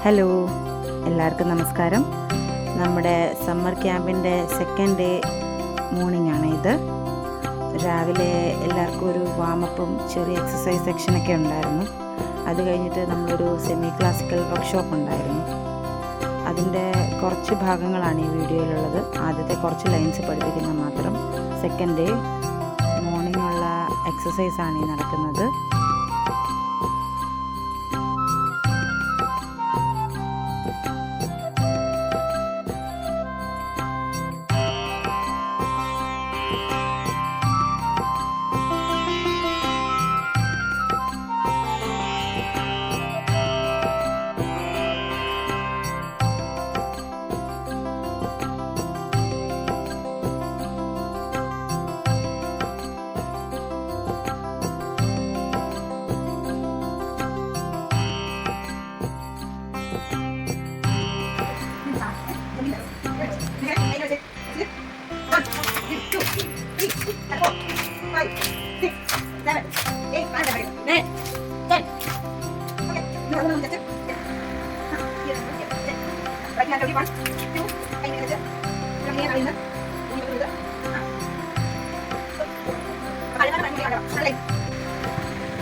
Hello, എല്ലാവർക്കും നമസ്കാരം. നമ്മുടെ സമ്മർ ക്യാമ്പിൻ്റെ സെക്കൻഡ് ഡേ മോർണിംഗ് ആണ് ഇത്. രാവിലെ എല്ലാവർക്കും ഒരു വാമപ്പും ചെറിയ എക്സസൈസ് സെക്ഷനൊക്കെ ഉണ്ടായിരുന്നു. അത് കഴിഞ്ഞിട്ട് നമ്മളൊരു സെമി ക്ലാസിക്കൽ വർക്ക്ഷോപ്പ് ഉണ്ടായിരുന്നു. അതിൻ്റെ കുറച്ച് ഭാഗങ്ങളാണ് ഈ വീഡിയോയിലുള്ളത്. ആദ്യത്തെ കുറച്ച് ലൈൻസ് പഠിപ്പിക്കുന്ന മാത്രം. സെക്കൻഡ് ഡേ മോർണിംഗ് ഉള്ള എക്സസൈസാണ് ഈ നടക്കുന്നത്.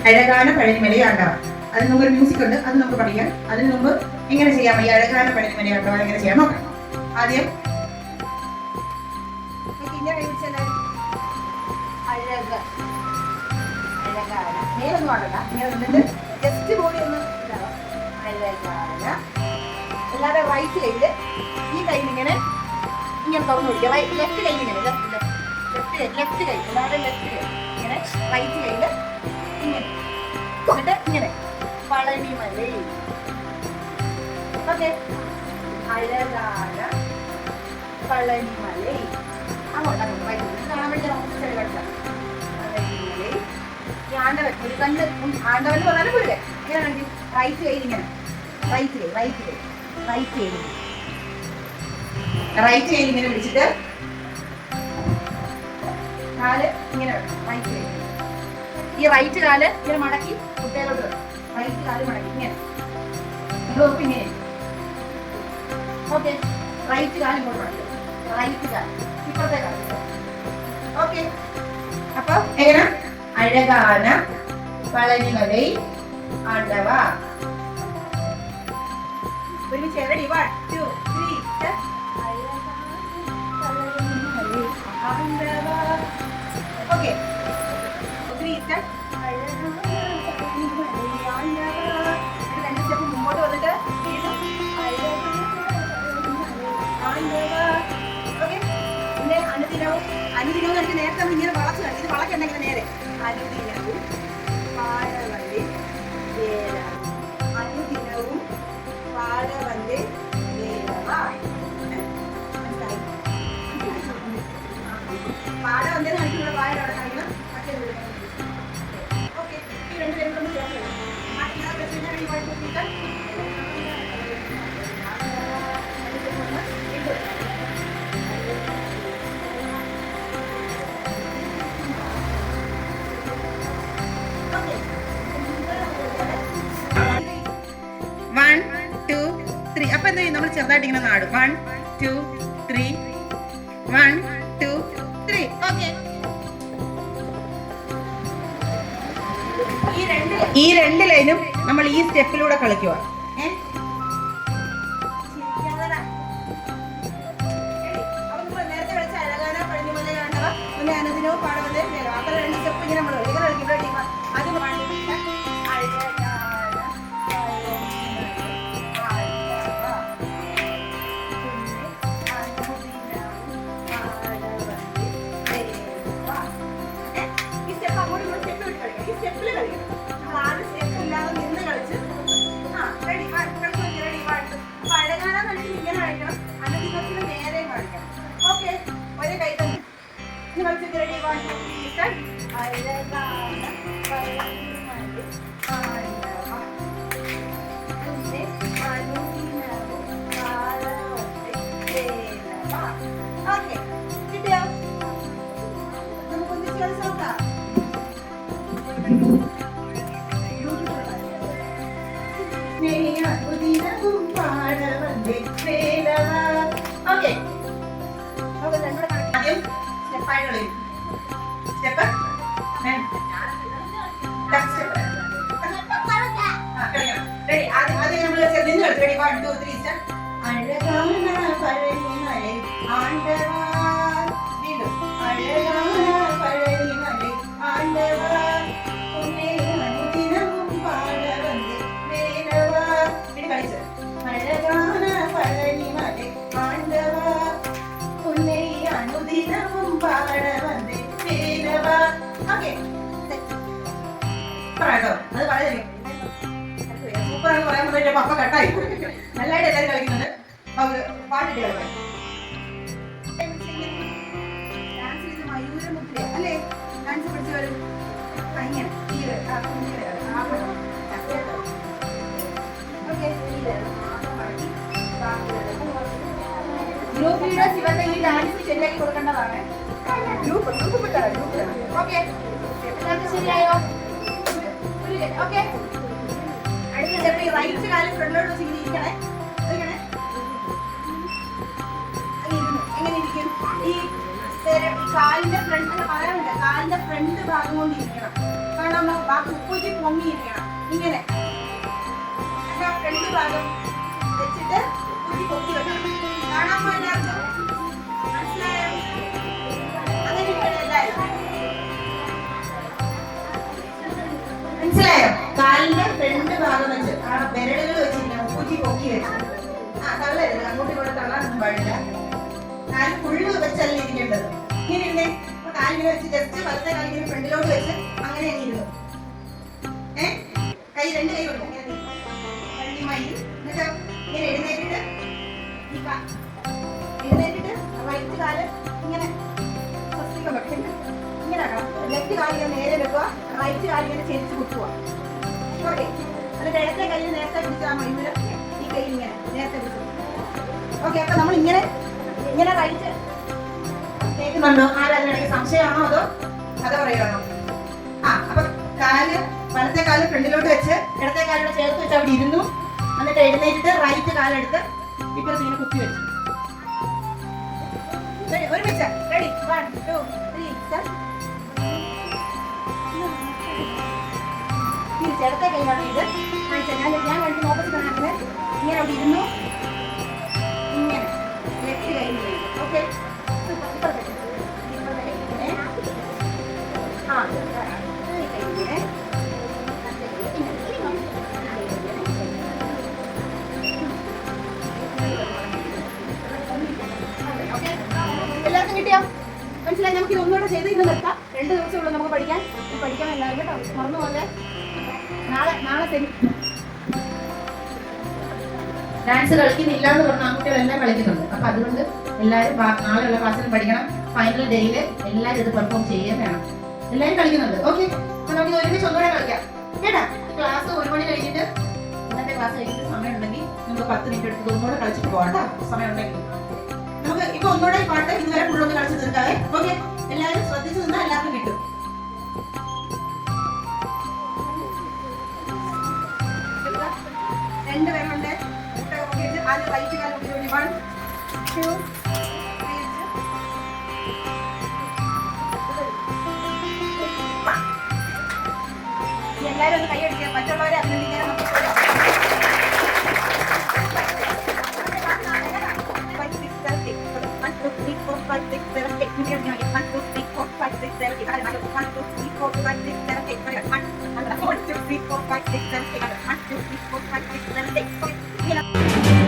അഴകാന പഴനിമലയാണ്ടവ. അതിന് മുമ്പ് ഒരു മ്യൂസിക് ഉണ്ട്, അത് നമുക്ക് പഠിക്കാം. അതിന് മുമ്പ് എങ്ങനെ ചെയ്യാം ഈ അഴകാന പഴനിമലയാണ്ടവ എങ്ങനെ ചെയ്യാം നോക്കാം. ആദ്യം നേരൊന്നും പാടണ്ട, ഇങ്ങനെ നിന്നിട്ട് ജസ്റ്റ് ബോഡി ഒന്ന് അഴകാന. അല്ലാതെ റൈറ്റ് കയ്യില് ഈ കയ്യിൽ ഇങ്ങനെ തുറന്നു പിടിക്കുക. ലെഫ്റ്റ് കയ്യിൽ ഇങ്ങനെ ലെഫ്റ്റ് കൈ അല്ലാതെ ലെഫ്റ്റ് കൈ ഇങ്ങനെ റൈറ്റ് കയ്യില് ഇങ്ങനെ എന്നിട്ട് ഇങ്ങനെ പളനിമല. ഓക്കെ, അഴകാന പളനിമല. അങ്ങോട്ട് കാണാൻ വേണ്ടി നമുക്ക് ചെറിയ പഠിച്ചാൽ പളനിമല. ഈ ആണ്ടവൻ ഒരു കണ്ണ് ആണ്ടവൻ എന്ന് പറഞ്ഞാലും പുള്ളിലെ ഇങ്ങനെ ആണെങ്കിൽ റൈറ്റ് കയ്യിൽ ഇങ്ങനെ റൈറ്റ് കയ്യിൽ ഇങ്ങനെ പിടിച്ചിട്ട് കാല് ഇങ്ങനെ റൈറ്റ് കൈ ഈ റൈറ്റ് കാല് ഇങ്ങനെ മടക്കി കുട്ടികളോട് റൈറ്റ് കാല് മടക്കി ഇങ്ങനെ നമ്മളൊപ്പം ഇങ്ങനെ. ഓക്കെ, റൈറ്റ് കാല് ഇങ്ങോട്ട് മടക്കി റൈറ്റ് കാല് ഇപ്പുറത്തെ കാല്. ഓക്കെ, അപ്പൊ എങ്ങനെ അഴകാന പളനിമല ആണ്ടവ. ഒരുമിച്ച് റെഡി 1 2 3 ആണ്ടവ. ഓക്കെ, 3 സ്റ്റെപ്പ് രണ്ട് സ്റ്റെപ്പ് മുമ്പോട്ട് വന്നിട്ട് ഓക്കെ. പിന്നെ അനുദിനവും എനിക്ക് നേരത്തെ നമ്മൾ ഇങ്ങനെ വളച്ച് കണ്ടു. ഇത് വളയ്ക്കണ്ടെങ്കിൽ നേരെ അനുദിനവും പാടവന്റെ അനുദിനവും പാടവന്റെ പാട വന്നേന്ന് കാണിക്കുന്ന പായ അവിടെ കാണിക്കണം. ഓക്കെ, ഈ രണ്ട് പേരും നമ്മൾ ചേർത്ത് അപ്പൊ എന്താ നമ്മൾ ചെറുതായിട്ട് ഇങ്ങനെ നാടും. 1 2 3 1 2 3. ഓക്കെ, ഈ രണ്ട് ലൈനും നമ്മൾ ഈ സ്റ്റെപ്പിലൂടെ കളിക്കുക. നേരത്തെ കളിച്ച അഴകാന പഴനിമലയാണ്ടവ അനുദിനവും പാടവന്റെ അത്ര രണ്ട് സ്റ്റെപ്പ് ഇങ്ങനെ നമ്മൾ കളിക്കും. ആദ്യം 1 2 3 start. അഴകാന പഴനിമലൈ ആണ്ടവാ. വീണ്ടും അഴകാന പഴനിമലൈ ആണ്ടവാ. ഉന്നെ അനുദിനവും പാടവന്ന് വേലവാ. വീണ്ടും കളിച്ച്. അഴകാന പഴനിമലൈ ആണ്ടവാ. ഉന്നെ അനുദിനവും പാടവന്ന് വേലവാ. ഓക്കേ. പറയട്ടോ. അത് വളരെ സൂപ്പറാണെന്ന് പറയാൻ പറ്റില്ല. പപ്പ കട്ടായി. നല്ലതായിട്ട് എല്ലാവരും കളിക്കുന്നുണ്ട്. പാട്ടിട്ട് കളിക്കാം. ഡാൻസ് ചെയ്ത് മയൂരമുദ്ര അല്ലേ? ഡാൻസ് പഠിച്ചവരും അങ്ങനെ ഗ്രൂപ്പ് ലീഡേഴ്സ് ഇവരുടെ ഈ ഡാൻസ് ശരിയാക്കി കൊടുക്കേണ്ടതാണ്. ഗ്രൂപ്പ് ഓക്കെ ശരിയായോ? ഓക്കെ. അടുത്ത സ്റ്റെപ്പ് ഈ റൈറ്റ് കാലം ഫ്രണ്ടിലോട്ട് വെച്ച് ഇങ്ങനെ ഇരിക്കണേ. എങ്ങനെ ഇരിക്കും? ഈ കാലിന്റെ ഫ്രണ്ട് പറയാനുണ്ട്. കാലിന്റെ ഫ്രണ്ട് ഭാഗം കൊണ്ട് ഇരിക്കണം. കാരണം ബാക്കി ഉപ്പൂറ്റി പൊങ്ങിയിരിക്കണം. ഇങ്ങനെ ഫ്രണ്ട് ഭാഗം വെച്ചിട്ട് ഉപ്പൂറ്റി പൊക്കി വെക്കണം. കാണാൻ പോയില്ലായിരുന്നു. മനസ്സിലായോ? അങ്ങനെ എല്ലാവരും മനസ്സിലായോ? കാലിന്റെ ഫ്രണ്ട് ഭാഗം വെച്ച് ആ വിരലുകൾ വെച്ചിരിക്കണം. ഉപ്പൂറ്റി പൊക്കി വെച്ച് തള്ളരുത്. അങ്ങോട്ടും ഇങ്ങോട്ടും തള്ളാനൊന്നും പാടില്ല. കാല് ഫുള്ള് വെച്ചല്ല ഇരിക്കേണ്ടത്. ഇങ്ങനെ ഇരുന്നേ. അപ്പൊ കാലിങ്ങനെ വെച്ച് ജസ്റ്റ് വലത്തെ കാലിങ്ങനെ ഫ്രണ്ടിലോട്ട് വെച്ച് അങ്ങനെ അങ്ങ് ഇരുന്നു. കൈ രണ്ട് കൈ കൊടുക്കും. കണ്ണിമായി എന്നിട്ട് ഇങ്ങനെ എഴുന്നേറ്റിട്ട് റൈറ്റ് കാല് ഇങ്ങനെ ഇങ്ങനെ ആക്കണം. ലെഫ്റ്റ് കാലിങ്ങനെ നേരെ വെക്കുക. റൈറ്റ് കാലിങ്ങനെ ചെരിച്ച് കുത്തുക. ഓക്കെ. എന്നിട്ട് ഇടത്തെ കയ്യിൽ നേരത്തെ പിടിച്ചാൽ മയൂര് ഈ കൈ ഇങ്ങനെ നേരത്തെ പിടിച്ചു. ഓക്കെ. അപ്പൊ നമ്മൾ ഇങ്ങനെ റൈറ്റ് കേൾക്കുന്നുണ്ടോ? ആരതിനിടയ്ക്ക് സംശയമാണോ അതോ കഥ പറയുകയാണോ? അപ്പൊ കാല് വലത്തെ കാല് ഫ്രണ്ടിലോട്ട് വെച്ച് ഇടത്തെ കാലിലൂടെ ചേർത്ത് വെച്ച് അവിടെ ഇരുന്നു. എന്നിട്ട് എഴുന്നേറ്റിട്ട് റൈറ്റ് കാലെടുത്ത് ഇപ്പുറത്ത് ഇങ്ങനെ കുത്തി വെച്ചു. ഒരുമിച്ച് റെഡി 1 2 3 start. തിരിച്ചെടുത്ത കൈയാണ് ഇത്. ഞാൻ രണ്ട് ഓപ്പോസിറ്റ് ആണെങ്കിൽ ഇങ്ങനെ അവിടെ ഇരുന്നു. ഇങ്ങനെ ലെഫ്റ്റ് കൈ ഓക്കെ. എല്ലാവർക്കും കിട്ടിയോ? മനസ്സിലായി? നമുക്ക് ഇത് ഒന്നുകൂടെ ചെയ്ത് ഇന്ന് നിർത്താം. 2 ദിവസമുള്ളൂ നമുക്ക് പഠിക്കാൻ എല്ലാവരും കേട്ടോ. മറന്നു പോലെ നാളെ ശരി. ഡാൻസ് കളിക്കുന്നില്ല എന്ന് പറഞ്ഞ ആൺകുട്ടികളെല്ലാം കളിക്കുന്നുണ്ട്. അപ്പൊ അതുകൊണ്ട് എല്ലാവരും നാളെയുള്ള ക്ലാസ്സിൽ പഠിക്കണം. ഫൈനൽ ഡേയിൽ എല്ലാവരും ഇത് പെർഫോം ചെയ്യാൻ വേണം. എല്ലാവരും കളിക്കുന്നുണ്ട്. ഓക്കെ. അപ്പൊ നമുക്ക് ഒരുമിച്ച് ഒന്നുകൂടെ കളിക്കാം കേട്ടാ. ക്ലാസ് 1 മണി കഴിഞ്ഞിട്ട് ഇന്നത്തെ ക്ലാസ് കഴിഞ്ഞിട്ട് സമയം ഉണ്ടെങ്കിൽ നമുക്ക് 10 മിനിറ്റ് എടുത്ത് ഒന്നുകൂടെ കളിച്ചിട്ട് പോകട്ടോ. സമയം ഉണ്ടെങ്കിൽ നമുക്ക് ഇപ്പൊ ഒന്നുകൂടെ ഈ പാട്ട് ഇതുവരെ ഫുള്ളൊന്ന് കളിച്ച് തീർക്കാവേ. ഓക്കെ. എല്ലാവരും ശ്രദ്ധിച്ചു നിന്നാൽ എല്ലാവർക്കും കിട്ടും. രണ്ട് പേരുണ്ട്. ആദ്യം റൈറ്റ് കാലം 1 2 എല്ലാവരും ഒന്ന് കൈയടിക്കുക. മറ്റുള്ളവരെ അഭിനന്ദിക്കാൻ നമുക്ക് One, two, three, four, five, six, seven, eight.